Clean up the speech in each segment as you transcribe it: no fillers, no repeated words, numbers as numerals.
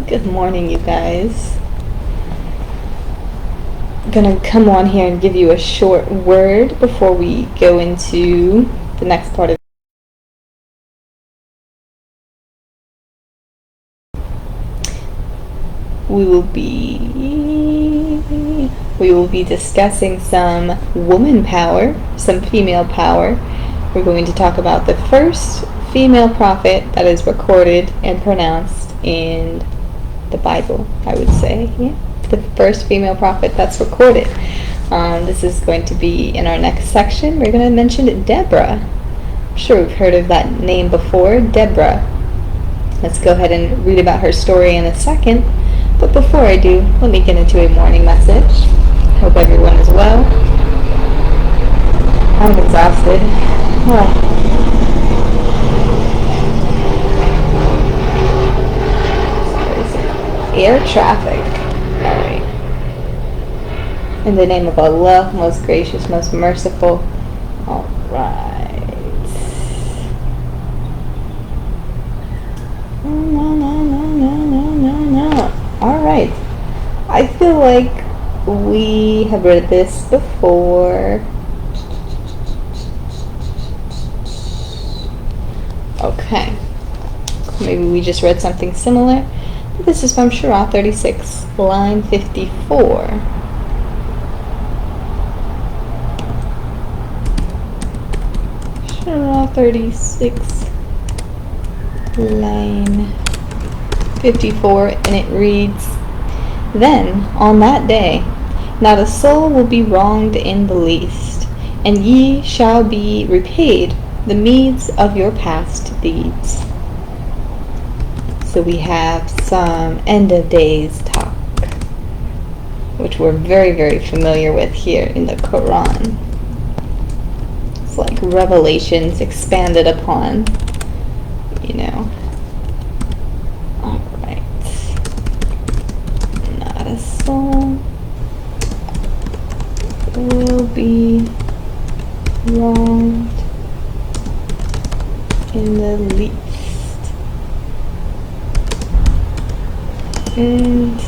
Good morning, you guys. I'm gonna come on here and give you a short word before we go into the next part of we will be discussing some woman power, some female power. We're going to talk about the first female prophet that is recorded and pronounced in the Bible, I would say. Yeah, the first female prophet that's recorded. This is going to be in our next section. We're going to mention Deborah. I'm sure we've heard of that name before, Deborah. Let's go ahead and read about her story in a second. But before I do, let me get into a morning message. Hope everyone is well. I'm exhausted. Air traffic. Alright. In the name of Allah, most gracious, most merciful. Alright. No. Alright. I feel like we have read this before. Okay. Maybe we just read something similar. This is from Surah 36, line 54. Surah 36, line 54, and it reads, "Then, on that day, not a soul will be wronged in the least, and ye shall be repaid the meeds of your past deeds." So we have some end of days talk, which we're very, very familiar with here in the Qur'an. It's like revelations expanded upon, you know. Alright. Not a soul will be wronged in the least. And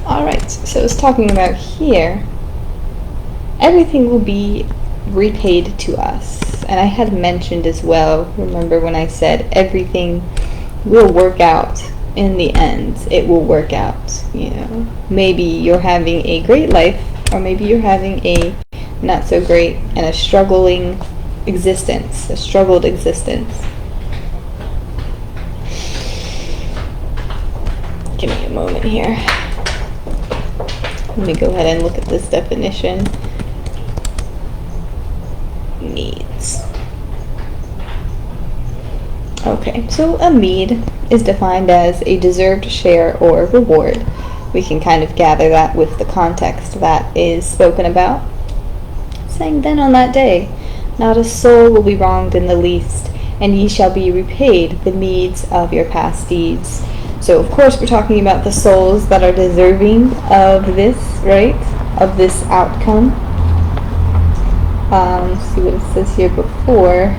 alright, so it's talking about here, everything will be repaid to us. And I had mentioned as well, remember when I said everything will work out in the end. It will work out, you know. Maybe you're having a great life, or maybe you're having a not so great and a struggling existence, a struggled existence. Give me a moment here. Let me go ahead and look at this definition. Meeds. Okay, so a meed is defined as a deserved share or reward. We can kind of gather that with the context that is spoken about. Saying, then on that day, not a soul will be wronged in the least, and ye shall be repaid the meeds of your past deeds. So of course we're talking about the souls that are deserving of this, right? Of this outcome. Let's see what it says here before.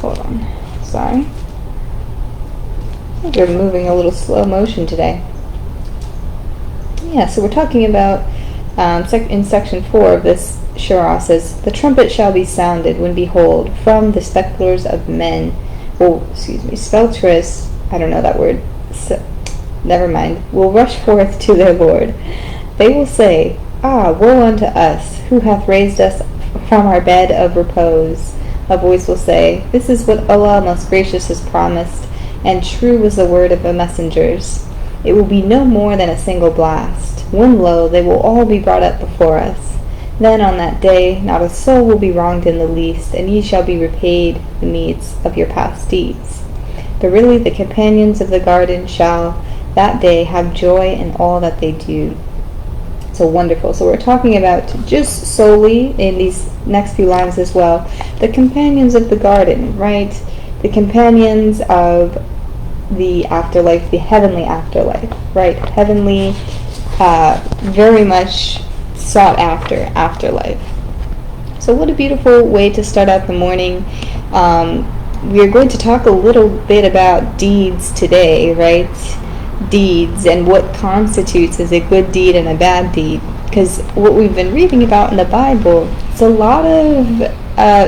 Hold on. Sorry. I think we're moving a little slow motion today. Yeah, so we're talking about, in section 4 of this Surah says, "The trumpet shall be sounded when behold, from the spectators of men," spectators, I don't know that word, never mind, "will rush forth to their Lord. They will say, Ah, woe unto us, who hath raised us from our bed of repose. A voice will say, This is what Allah most gracious has promised, and true was the word of the messengers. It will be no more than a single blast. When lo, they will all be brought up before us. Then on that day not a soul will be wronged in the least, and ye shall be repaid the meeds of your past deeds. But really, the companions of the garden shall that day have joy in all that they do. So wonderful. So we're talking about just solely in these next few lines as well, the companions of the garden, right? The companions of the afterlife, the heavenly afterlife, right? Heavenly, very much sought after afterlife. So what a beautiful way to start out the morning. We are going to talk a little bit about deeds today, right? Deeds and what constitutes as a good deed and a bad deed. Because what we've been reading about in the Bible, it's a lot of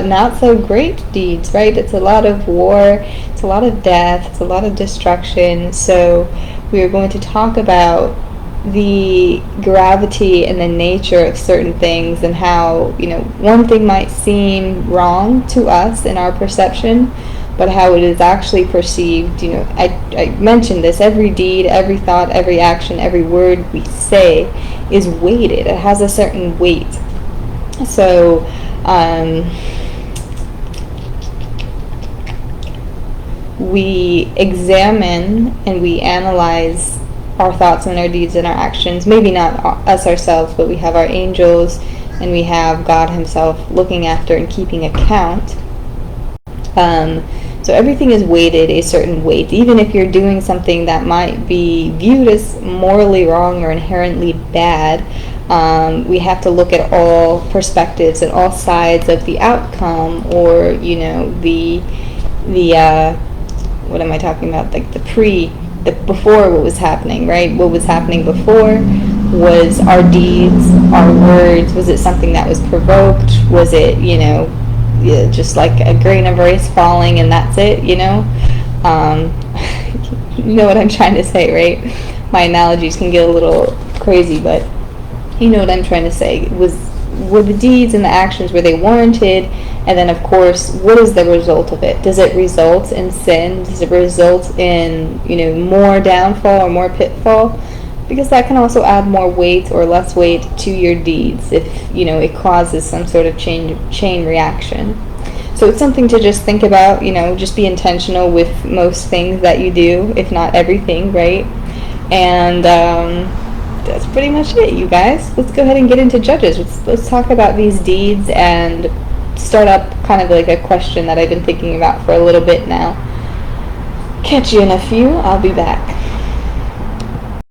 not so great deeds, right? It's a lot of war, it's a lot of death, it's a lot of destruction. So we are going to talk about the gravity and the nature of certain things and how, one thing might seem wrong to us in our perception, but how it is actually perceived. I mentioned this, every deed, every thought, every action, every word we say is weighted. It has a certain weight. So, we examine and we analyze our thoughts and our deeds and our actions. Maybe not us ourselves, but we have our angels and we have God himself looking after and keeping account. So everything is weighted a certain weight. Even if you're doing something that might be viewed as morally wrong or inherently bad, we have to look at all perspectives and all sides of the outcome, or the what am I talking about? Like the before what was happening, right? What was happening before was our deeds, our words. Was it something that was provoked? Was it just like a grain of rice falling and that's it? You know what I'm trying to say, right? My analogies can get a little crazy, but you know what I'm trying to say. Were the deeds and the actions, were they warranted? And then of course, what is the result of it? Does it result in sin? Does it result in more downfall or more pitfall? Because that can also add more weight or less weight to your deeds if it causes some sort of chain reaction. So it's something to just think about. Just be intentional with most things that you do, if not everything, right? And that's pretty much it, you guys. Let's go ahead and get into Judges. Let's talk about these deeds and start up kind of like a question that I've been thinking about for a little bit now. Catch you in a few. I'll be back.